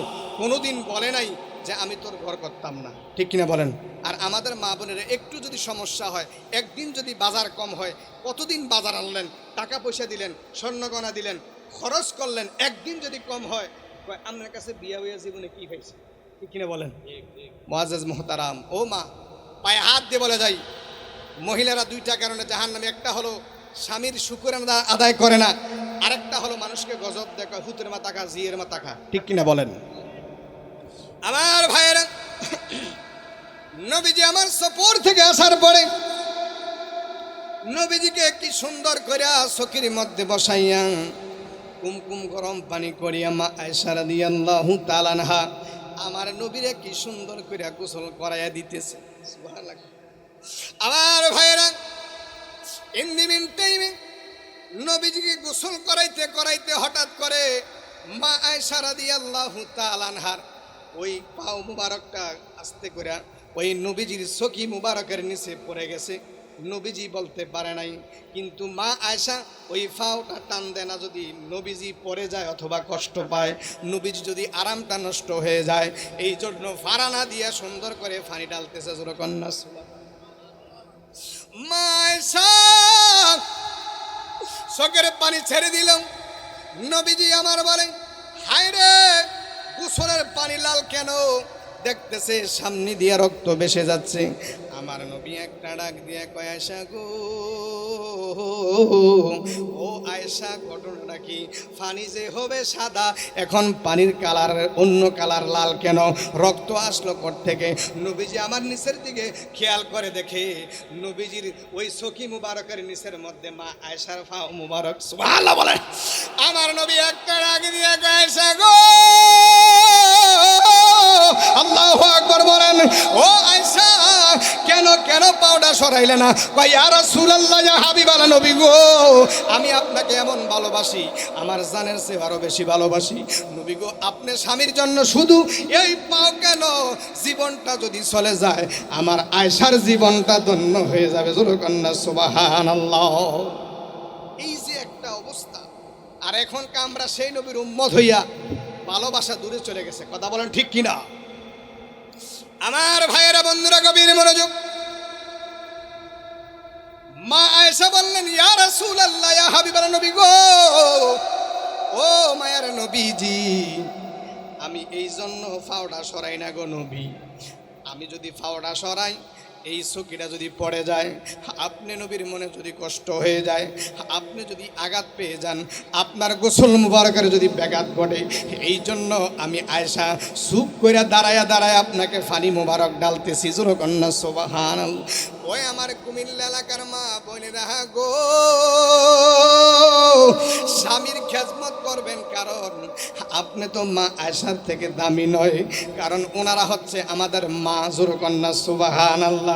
কোনোদিন বলে নাই যে আমি তোর ঘর করতাম না। ঠিক কিনা বলেন? আর আমাদের মা বোনেরা একটু যদি সমস্যা হয়, একদিন যদি বাজার কম হয়, কতদিন বাজার আনলেন, টাকা পয়সা দিলেন, স্বর্ণগয়না দিলেন, খরচ করলেন, একদিন যদি কম হয়, আপনার কাছে বিয়া হইয়া জীবনে কি হয়েছে? ঠিক কিনা বলেন? মুআজ্জাজ মুহতারাম, ও মা, পায়ে হাত দিয়ে বলে যাই, মহিলারা দুইটা কারণে জাহান্নামে। একটা হলো স্বামীর শুকর আদায় করে না, আরেকটা হলো মানুষকে গজব দেখা, হুতের মাথা খা, জিয়ের মাথা খা। ঠিক কিনা বলেন? আমার ভাইয়েরা, নবীজি আমার সফর থেকে আসার পরে নবীজিকে কি সুন্দর করে চকির মধ্যে বসাইয়া কুমকুম গরম পানি করিয়া মা আয়েশা রাদিয়াল্লাহু তাআলা আনহা আমার নবীরে কি সুন্দর করে গোসল করাইয়া দিতেছে। সুবহানাল্লাহ। আমার ভাইয়েরা, ইন দি মিন টাইমে নবীজিকে গোসল করাইতে করাইতে হঠাৎ করে মা আয়েশা রাদিয়াল্লাহু তাআলা আনহার ওই পাও মুবারকটা আস্তে করে ওই নবীজির চকি মুবারকের নিচে পড়ে গেছে। নবীজি বলতে পারে নাই, কিন্তু মা আয়েশা ওই পাওটা টান দেয় না, যদি নবীজি পড়ে যায় অথবা কষ্ট পায়, নবীজি যদি আরামটা নষ্ট হয়ে যায়, এই জন্য ফারানা দিয়া সুন্দর করে পানি ঢালতেছে। যেরকম না মা আয়েশা চোখের পানি ছেড়ে দিলাম। নবীজি আমার বলেন, হায় রে, গোসলের পানি লাল কেন? দেখতেছে সামনে দিয়ে রক্ত ভেসে যাচ্ছে। আমার নবী একটা ডাক দিয়ে কয়, আয়েশা গো, ও আয়েশা, ঘটনাটা কি? পানি যে হবে সাদা, এখন পানির কালার অন্য কালার লাল কেন? রক্ত আসলো থেকে? নবীজি আমার নিচের দিকে খেয়াল করে দেখে, নবীজির ওই সখী মুবারকের নিচের মধ্যে মা আয়েশার পা মুবারক। সুবহানাল্লাহ বলে। আমার নবী একটা ডাক দিয়ে কয়, আয়েশা গো, আল্লাহু আকবার বলেন, ও আয়েশা, কেন কেন পাউডার সরাইলে না? কয়, ইয়া রাসূলুল্লাহ, ইয়া হাবিবাল্লাহ, নবী গো, আমি আপনাকে এমন ভালোবাসি, আমার জানের চেয়ে আরো বেশি ভালোবাসি। নবী গো, আপনি স্বামীর জন্য শুধু এই পাও কেন? জীবনটা যদি চলে যায়, আমার আয়েশার জীবনটা ধন্য হয়ে যাবে। জোরে কন্যা সুবহানাল্লাহ। এই যে একটা অবস্থা, আর এখন আমরা সেই নবীর উম্মত হইয়া ভালোবাসা দূরে চলে গেছে। কথা বলেন ঠিক কিনা? আমার ভাইয়েরা, বন্ধুরা, গভীর মনোযোগ। মা আয়েশা বললেন, ইয়া রাসূলুল্লাহ, ইয়া হাবিবাল্লাহ, নবী গো, ও মায়ার নবীজি, আমি এই জন্য ফাওড়া সরাই না গো নবী। আমি যদি ফাওড়া সরাই, এই চকিটা যদি পড়ে যায়, আপনি নবীর মনে যদি কষ্ট হয়ে যায়, আপনি যদি আঘাত পেয়ে যান, আপনার গোসল মুবারকের যদি ব্যাঘাত ঘটে, এই জন্য আমি আয়েশা চুপ করে দাঁড়ায়া দাঁড়ায় আপনাকে ফানি মুবারক ডালতেছি। জোরে কন্যা সুবহানাল্লাহ। ওই আমার কুমিল্লা এলাকার মা বোনেরা গো, স্বামীর খেজমত করবেন, কারণ আপনি তো মা আয়েশার থেকে দামি নয়, কারণ ওনারা হচ্ছে আমাদের মা। জোরে কন্যা সুবহানাল্লাহ।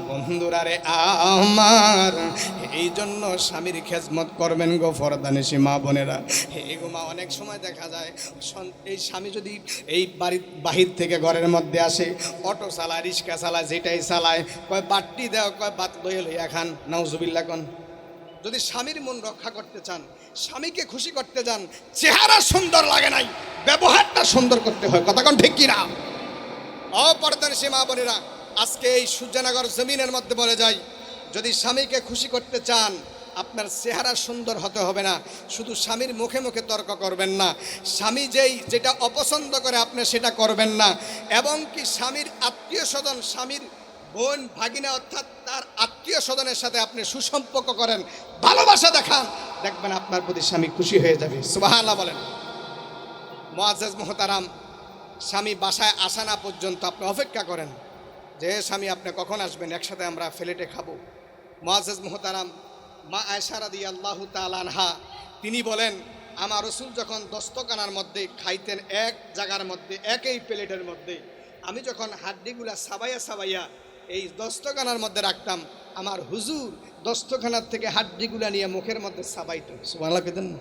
বন্ধুরা রে আমার, এই জন্য স্বামীর খেজমত করবেন গো ফরদানেশি মা বোনেরা। এই গো মা, অনেক সময় দেখা যায় এই স্বামী যদি এই বাড়ির বাহির থেকে ঘরের মধ্যে আসে, অটো চালায়, রিক্সা চালায়, যেটাই চালায়, কয় বাট্টি দেও, কয় বাত লইয়া লইয়া খান। নাউজুবিল্লাহ কোন। যদি স্বামীর মন রক্ষা করতে চান, স্বামীকে খুশি করতে চান, চেহারা সুন্দর লাগে নাই, ব্যবহারটা সুন্দর করতে হয়। কথা কোন ঠিক কিনা? অপরদানেশি মা বোনেরা, আজকে এই সূর্যনগর জমিনের মধ্যে বলে যাই, যদি স্বামীকে খুশি করতে চান, আপনার চেহারা সুন্দর হতে হবে না, শুধু স্বামীর মুখে মুখে তর্ক করবেন না, স্বামী যেটা অপছন্দ করে আপনি সেটা করবেন না, এবং কি স্বামীর আত্মীয় স্বজন, স্বামীর বোন ভাগিনা, অর্থাৎ তার আত্মীয় স্বজনের সাথে আপনি সুসম্পর্ক করেন, ভালোবাসা দেখান, দেখবেন আপনার প্রতি স্বামী খুশি হয়ে যাবে। সুবহানাল্লাহ বলেন। মুআজ্জাজ মুহতারাম, স্বামী বাসায় আসা না পর্যন্ত আপনি অপেক্ষা করেন যে স্বামী আপনি কখন আসবেন, একসাথে আমরা ফ্ল্যাটে খাবো। মুআজ্জাজ মুহতারাম, মা আয়েশা রাদিয়াল্লাহু তাআলা আনহা, তিনি বলেন, আমার রাসূল যখন দস্তখানার মধ্যে খাইতেন, এক জায়গার মধ্যে, একই প্লেটের মধ্যে, আমি যখন হাড্ডিগুলা সাবাইয়া সাবাইয়া এই দস্তখানার মধ্যে রাখতাম, আমার হুজুর দস্তখানার থেকে হাড্ডিগুলা নিয়ে মুখের মধ্যে সাবাইত। সুবহানাল্লাহ পেতেন না?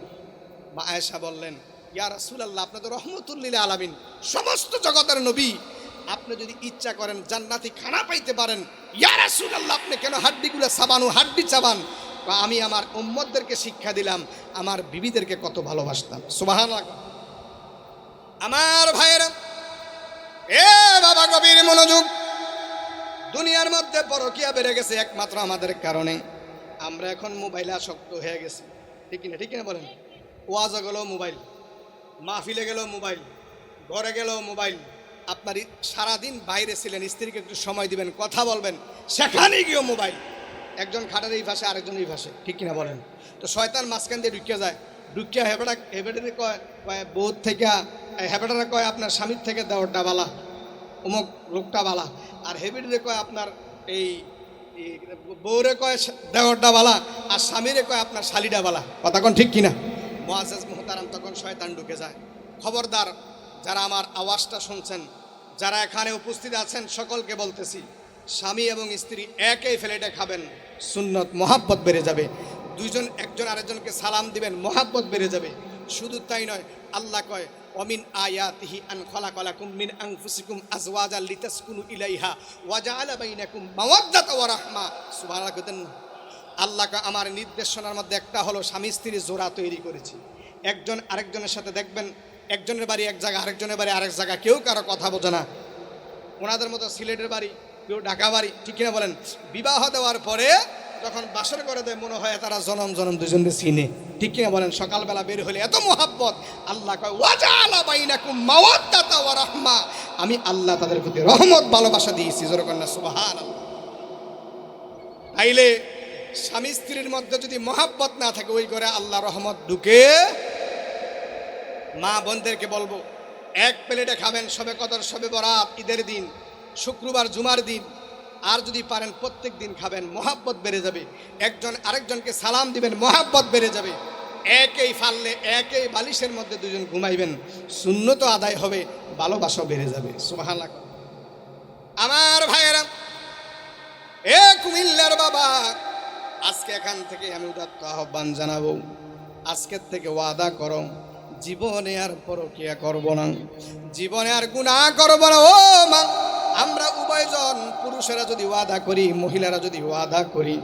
মা আয়েশা বললেন, ইয়া রাসূলুল্লাহ, আপনি তো রহমতুল লিল আলামিন, সমস্ত জগতের নবী, আপনি যদি ইচ্ছা করেন জান্নাতি খানা পাইতে পারেন, ইয়া রাসূলুল্লাহ, আপনি কেন হাড্ডিগুলা সাবানো, হাড্ডি চাবান? আমি আমার উম্মতদেরকে শিক্ষা দিলাম, আমার বিবিদেরকে কত ভালোবাসতাম। সুবহানাল্লাহ। আমার ভাইয়েরা, এ বাবা, গভীর মনোযোগ। দুনিয়ার মধ্যে পরকীয়া বেড়ে গেছে একমাত্র আমাদের কারণে। আমরা এখন মোবাইলে আসক্ত হয়ে গেছি। ঠিক কিনা? ঠিক কিনা বলেন? ওয়াজে গেলেও মোবাইল, মাহফিলে গেলেও মোবাইল, ঘরে গেলেও মোবাইল। আপনার সারাদিন বাইরে ছিলেন, স্ত্রীকে একটু সময় দিবেন, কথা বলবেন, সেখানে গিয়েও মোবাইল। একজন খাটার এই ভাষে, আরেকজন এই ভাষে। ঠিক কিনা বলেন? তো শয়তান মাঝখান দিয়ে ঢুকিয়ে যায়, ঢুকিয়া হেবেটারে কয় বউর থেকে, হেবেটারে কয় আপনার স্বামীর থেকে দেওয়ারটা বালা, অমুক লোকটা বালা, আর হেবেটারে কয় আপনার এই বউরে কয় দেওয়ারটা বালা, আর স্বামীরে কয় আপনার শালিটা বালা। কথা কোন ঠিক কিনা? মুআজ্জাজ মুহতারাম, তখন শয়তান ঢুকে যায়। খবরদার, যারা আমার আওয়াজটা শুনছেন, যারা এখানে উপস্থিত আছেন, সকলকে বলতেছি, স্বামী এবং স্ত্রী একই ফ্ল্যাটে খাবেন, সুন্নত, মহাব্বত বেড়ে যাবে। দুইজন একজন আরেকজনকে সালাম দিবেন, মহাব্বত বেড়ে যাবে। শুধু তাই নয়, আল্লাহ কয়, অমিন আয়াতিহি আন খলাকালাকুম মিন আনফুসিকুম আজওয়াজাল লিতাসকুনু ইলাইহা ওয়া জাআলা বাইনাকুম মাওয়াদ্দাতা ওয়া রাহমা। সুবহানাল্লাহ। আল্লাহ আমার নির্দেশনার মধ্যে একটা হলো, স্বামী স্ত্রীর জোড়া তৈরি করেছি। একজন আরেকজনের সাথে দেখবেন, একজনের বাড়ি এক জায়গা, আরেকজনের বাড়ি আরেক জায়গা, কেউ কারো কথা বোঝে না। ওনাদের মতো সিলেটের বাড়ি, কেউ ঢাকা বাড়ি। ঠিক কিনা বলেন? বিবাহ দেওয়ার পরে যখন বাসর করে দেয় মনে হয় তারা জনম জনম দুজনকে চিনে, ঠিক কিনা বলেন? সকালবেলা বের হলে এত মোহাব্বত, আল্লাহ কয় ওয়াজালা বাইনাকুম মাওয়াদ্দাতা ওয়া রাহমা, আমি আল্লাহ তাদের প্রতি রহমত ভালোবাসা দিয়েছি। জোরে কন্যা সুবহানাল্লাহ। তাইলে স্বামী স্ত্রীর মধ্যে যদি মোহাব্বত না থাকে ওই ঘরে আল্লাহ রহমত ঢুকে। মা বোনদেরকে বলবো, এক প্লেটে খাবেন সবে কদর, সবে বরাত, ঈদের দিন, শুক্রবার, জুমার দিন, আর যদি পারেন প্রত্যেক দিন খাবেন, মোহাব্বত বেড়ে যাবে। একজন আরেকজনকে সালাম দিবেন, মোহাব্বত বেড়ে যাবে। একই ফাললে একই বালিশের মধ্যে দুজন ঘুমাইবেন, সুন্নত আদায় হবে, ভালোবাসা বেড়ে যাবে। সুবহানাল্লাহ। আমার ভাইয়েরা, এ কুমিল্লার বাবা, আজকে এখান থেকে আমি উদাত্ত আহ্বান জানাবো, আজকের থেকে ওয়াদা করো জীবনে আর পরকিয়া করব না, জীবনে আর গুনাহ করব না। ও মা, আমরা উভয়জন পুরুষেরা যদি ওয়াদা করি, মহিলারা যদি ওয়াদা করি,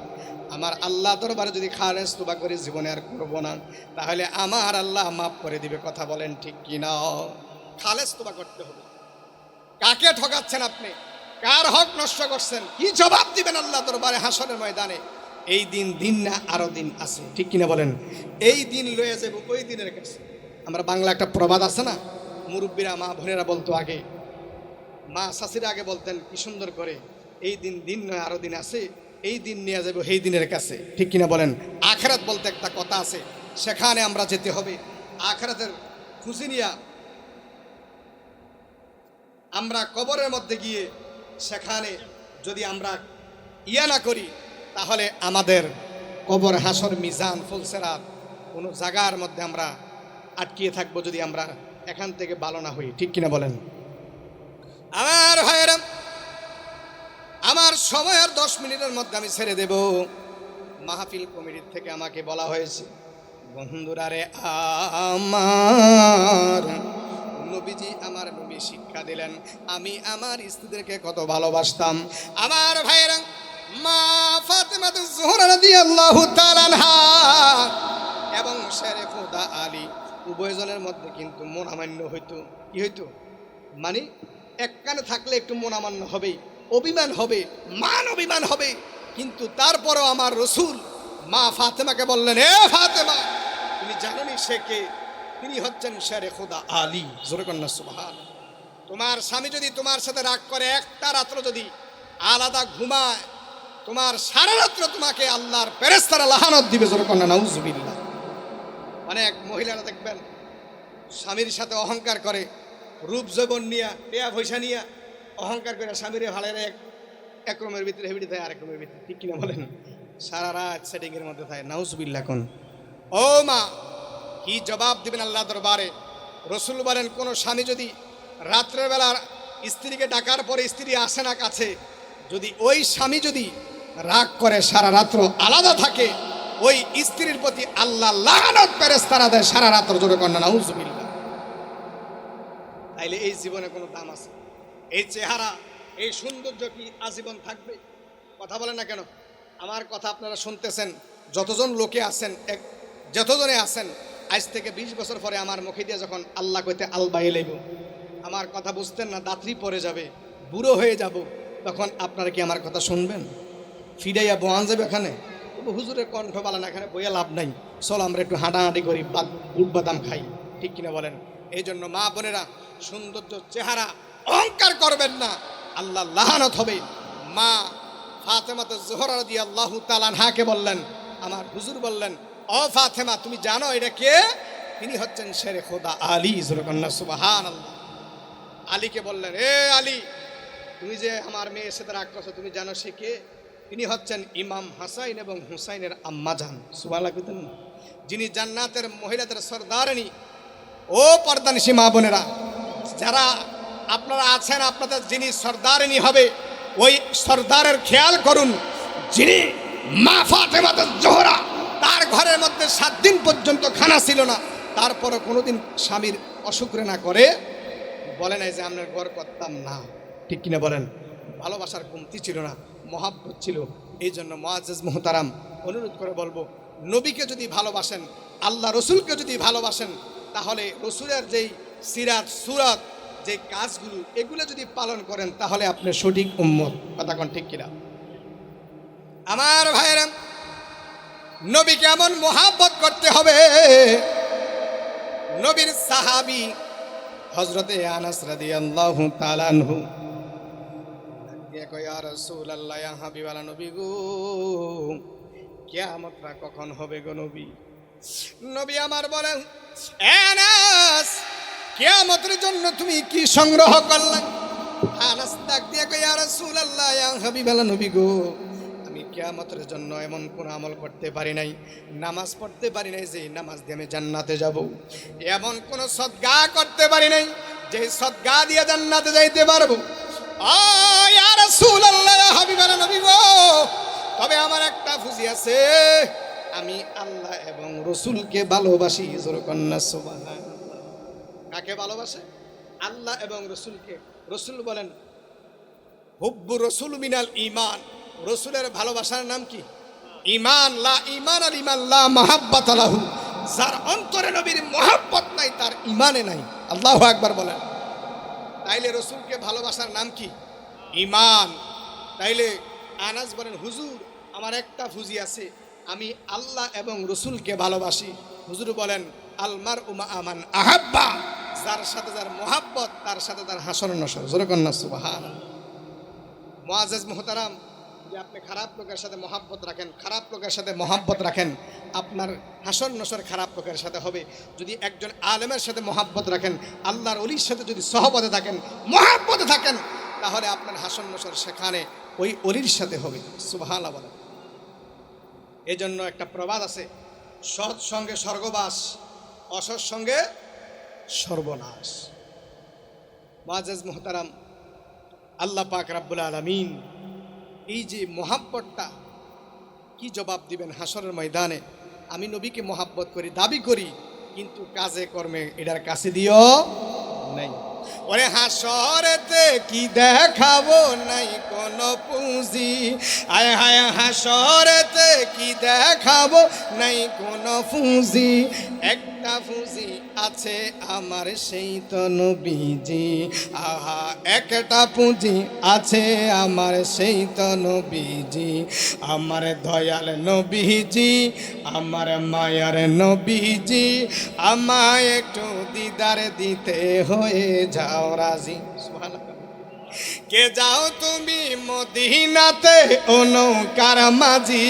আমার আল্লাহ দরবারে যদি খালেস তওবা করি জীবনে আর করব না, তাহলে আমার আল্লাহ মাফ করে দিবে। কথা বলেন ঠিক কি না? খালেস তওবা করতে হবে। কাকে ঠকাচ্ছেন আপনি? কার হক নষ্ট করছেন? কি জবাব দিবেন আল্লাহ দরবারে হাসরের ময়দানে? এই দিন দিন না, আরো দিন আছে, ঠিক কিনা বলেন? এই দিন লয়ে যাব ওই দিনের কাছে। আমরা বাংলা একটা প্রবাদ আছে না, মুরব্বীরা মা বোনেরা বলতো আগে, মা শাশুড়িরা আগে বলতেন কি সুন্দর করে, এই দিন দিন নয় আরো দিন আছে, এই দিন নিয়ে যাবো এই দিনের কাছে, ঠিক কিনা বলেন? আখিরাত বলতে একটা কথা আছে, সেখানে আমরা যেতে হবে। আখিরাতের খুশি নিয়া আমরা কবরের মধ্যে গিয়ে সেখানে যদি আমরা ইয়া না করি, তাহলে আমাদের কবর, হাসর, মিজান, ফুলসেরাত কোনো জায়গার মধ্যে আমরা আটকিয়ে থাকবো যদি আমরা এখান থেকে ভালো না হই, ঠিক কিনা বলেন? আমার ভাইয়েরা, আমার সময় আর 10 মিনিটের মধ্যে আমি ছেড়ে দেব। মাহফিল কমিটির থেকে আমাকে বলা হয়েছে, বন্ধুরা রে আমার নবীজি, আমার নবী শিক্ষা দিলেন, আমি আমার স্ত্রীদেরকে কত ভালোবাসতাম। আমার ভাইয়েরা, মা ফাতেমা জোহরা রাদিয়াল্লাহু তাআলা আনহা এবং শেরে খোদা আলী উভয়জনের মধ্যে কিন্তু মনামান্য হইতো। কি হইতো? মানে এক কানে থাকলে একটু মনামান্য হবে, অভিমান হবে, মান অভিমান হবে, কিন্তু তারপরও আমার রসুল মা ফাতেমাকে বললেন, এ ফাতেমা, তুমি জানোনি সে কে? তিনি হচ্ছেন শেরে খোদা আলী। জোরে কন্যা সুবহান। তোমার স্বামী যদি তোমার সাথে রাগ করে, একটা রাত্র যদি আলাদা ঘুমায়, তোমার সারা রাত্র তোমাকে আল্লাহর ফেরেশতারা লাহানত দিবে। জোরে কন্যা নাউজুবিল্লাহ। অনেক মহিলারা দেখবেন স্বামীর সাথে অহংকার করে, রূপ যৌবন নিয়ে, পেয়া পয়সা নিয়ে অহংকার করে স্বামীরে ভাড়ায় এক রুমের ভিতরে হেবিটি থাকে, আরেক রুমের ভিতরে, ঠিক কিনা বলেন? সারা রাত সেটিংয়ের মধ্যে থাকে। নাউজুবিল্লাহ। কোন ও মা, কি জবাব দিবেন আল্লাহ দরবারে? রসুল বলেন, কোন স্বামী যদি রাত্রের বেলা স্ত্রীকে ডাকার পরে স্ত্রী আসে না কাছে, যদি ওই স্বামী যদি রাগ করে সারা রাত্র আলাদা থাকে, ওই স্ত্রীর প্রতি আল্লাহ লানত ফেরেশতারা দেয় সারা রাত্র। জোরে কন্যা নাউজুবিল্লাহ। তাইলে এই জীবনে কোনো দাম আছে? এই চেহারা, এই সৌন্দর্য কি আজীবন থাকবে? কথা বলেন না কেন? আমার কথা আপনারা শুনতেছেন, যতজন লোকে আছেন, যতজনে আছেন, আজ থেকে 20 বছর পরে আমার মুখে দিয়ে যখন আল্লাহ কইতে আলবাই লইব, আমার কথা বুঝতেন না, দাঁতরি পড়ে যাবে, বুড়ো হয়ে যাব, তখন আপনারা কি আমার কথা শুনবেন? ফিরাইয়া বোয়ান যাবে এখানে? হুজুরের কণ্ঠ বালা না, এখানে বইয়া লাভ নাই, চল আমরা একটু হাঁটাহাঁটি করি, বুট বাদাম খাই, ঠিক কিনা বলেন? এই জন্য মা বোনেরা, সৌন্দর্য, চেহারা অহংকার করবেন না, আল্লাহ লাহানত হবে। মা ফাতেমা জোহরা রাদিয়াল্লাহু তাআলা আনহাকে বললেন, আমার হুজুর বললেন, ও ফাতেমা, তুমি জানো এটা কে? তিনি হচ্ছেন শেরে খোদা আলী। সুবহানাল্লাহ। আলীকে বললেন, এ আলী, তুমি যে আমার মেয়ের সাথে রাগ করছো, তুমি জানো সে কে? তিনি হচ্ছেন ইমাম হাসাইন এবং হুসাইনের আম্মাজান। সুবহানাল্লাহ। যিনি জান্নাতের মহিলাদের সরদারিনী। ও পর্দানিশী মা বোনেরা, যারা আপনারা আছেন, আপনাদের যিনি সরদারিনী হবে, ওই সরদারের খেয়াল করুন, যিনি মা ফাতেমা জোহরা, তার ঘরের মধ্যে 7 দিন পর্যন্ত খানা ছিল না, তারপরও কোনোদিন স্বামীর অশুক্রে না করে বলে নাই যে আপনার ঘর করতাম না, ঠিক কিনা বলেন? ভালোবাসার কমতি ছিল না, মহাব্বত ছিল। এই জন্য মুআজ্জাজ মুহতারাম, অনুরোধ করে বলবো, নবীকে যদি ভালোবাসেন, আল্লাহ রসুলকে যদি ভালোবাসেন, তাহলে রসুলের যেই সিরাত, সুরাত, যে কাজগুলো, এগুলো যদি পালন করেন, তাহলে আপনি সঠিক উম্মত। কথা কোন ঠিক কিনা? আমার ভাইয়েরা, নবীকে এমন মোহাব্বত করতে হবে। নবীর সাহাবী হযরতে আনাস রাদিয়াল্লাহু তাআলা আনহু ইয়া রাসূলুল্লাহ, ইয়া হাবিবাল্লাহ, নবী গো কিয়ামতটা কখন হবে গো নবী? নবী আমার বলেন, আনাস কিয়ামতের জন্য তুমি কি সংগ্রহ করলে? আনাস ডাক দিয়ে কয়, ইয়া রাসূলুল্লাহ, ইয়া হাবিবাল্লাহ, নবী গো আমি কিয়ামতের জন্য এমন কোন আমল করতে পারি নাই, নামাজ পড়তে পারি নাই যে নামাজ দিয়ে আমি জান্নাতে যাব, এমন কোন সদকা করতে পারি নাই যে সদকা দিয়ে জান্নাতে যাইতে পারবো। ও ইয়া রাসূলুল্লাহ, ইয়া হাবিবাল্লাহ, নবী গো তবে আমার একটা ফুজি আছে, আমি আল্লাহ এবং রসুলকে ভালোবাসি। জোরে কন্যা সুবহানাল্লাহ। কাকে ভালোবাসে? আল্লাহ এবং রসুলকে। রসুল বলেন হুব্বু রসুল মিনাল ঈমান, রসুলের ভালোবাসার নাম কি? ঈমান। লা ঈমান আল ঈমান লা মাহাব্বাত লাহু, যার অন্তরে নবীর মহব্বত নাই তার ঈমানে নাই। আল্লাহু আকবার বলেন। তাইলে রসুলকে ভালোবাসার নাম কি? ঈমান। তাইলে আনাস বলেন, হুজুর আমার একটা ফুজি আছে, আমি আল্লাহ এবং রসুলকে ভালোবাসি। হুজুর বলেন আলমার উমা আমান আহাব্বা, যার সাথে যার মোহাব্বত তার সাথে তার হাসর নসর। জোরে কন্যা সুবহানাল্লাহ। মুআজ্জাজ মুহতারাম, যে আপনি খারাপ লোকের সাথে মোহাব্বত রাখেন, খারাপ লোকের সাথে মোহাব্বত রাখেন, আপনার হাসর নসর খারাপ লোকের সাথে হবে। যদি একজন আলেমের সাথে মোহাব্বত রাখেন, আল্লাহর ওলির সাথে যদি সহবতে থাকেন, মোহাব্বতে থাকেন, তাহলে আপনার হাসর নসর সেখানে ওই অলির সাথে হবে। সুবহানাল্লাহ বলেন। এই জন্য একটা প্রবাদ আছে, সৎ সঙ্গে স্বর্গবাস, অসৎ সঙ্গে সর্বনাশ। মুআজ্জাজ মুহতারাম, আল্লাহ পাক রব্বুল আলামিন এই যে মোহাব্বতটা কি জবাব দিবেন হাসরের ময়দানে? আমি নবীকে মোহাব্বত করি, দাবি করি, কিন্তু কাজে কর্মে এটার কাছে দিও নাই। ওরে হাসরেতে কি দেখাবো, নাই কোনো পুঁজি। আয় হায় হাসরেতে কি দেখাবো, নাই কোনো পুঁজি। একটা পুঁজি আছে আমার, সেই তো নবীজি। আহা একটা পুঁজি আছে আমার, সেই তো নবীজি। আমার দয়াল নবীজি, আমার মায়ার নবীজি, আমায় একটু দিদার দিতে হয়ে যাও রাজি। সুবহানাল্লাহ। কে যাও তুমি মদিনাতে ও নৌকার মাঝি,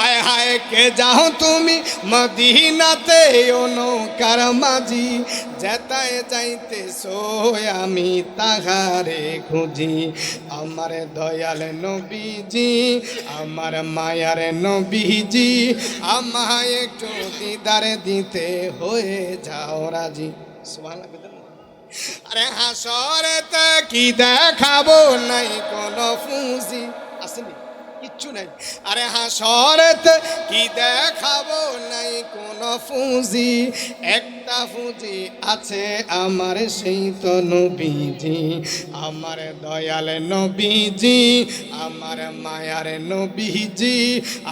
আয় হায় কে যাও তুমি মদিনাতে ও নৌকার মাঝি। যেতায় যাইতেছো আমি তাহারে খুঁজি। আমার দয়াল নবীজি, আমার মায়ার নবীজি, আমায় একটু দিদার দিতে হয়ে যাও রাজি। সুবহানাল্লাহ। আরে হাসরেতে কি দেখাবো, নাই কোনো পুঁজি। আসেনি কিচ্ছু নাই। আরে হাসরেতে কি দেখাবো, নাই কোনো পুঁজি। একটা পুঁজি আছে আমার, সেই তো নবীজি। আমার দয়াল নবীজি, আমার মায়ার নবীজি,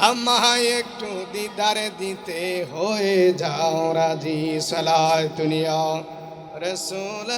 আমায় একটু দিদার দিতে হয়ে যাও রাজি। সালাতুনিয়া রসুল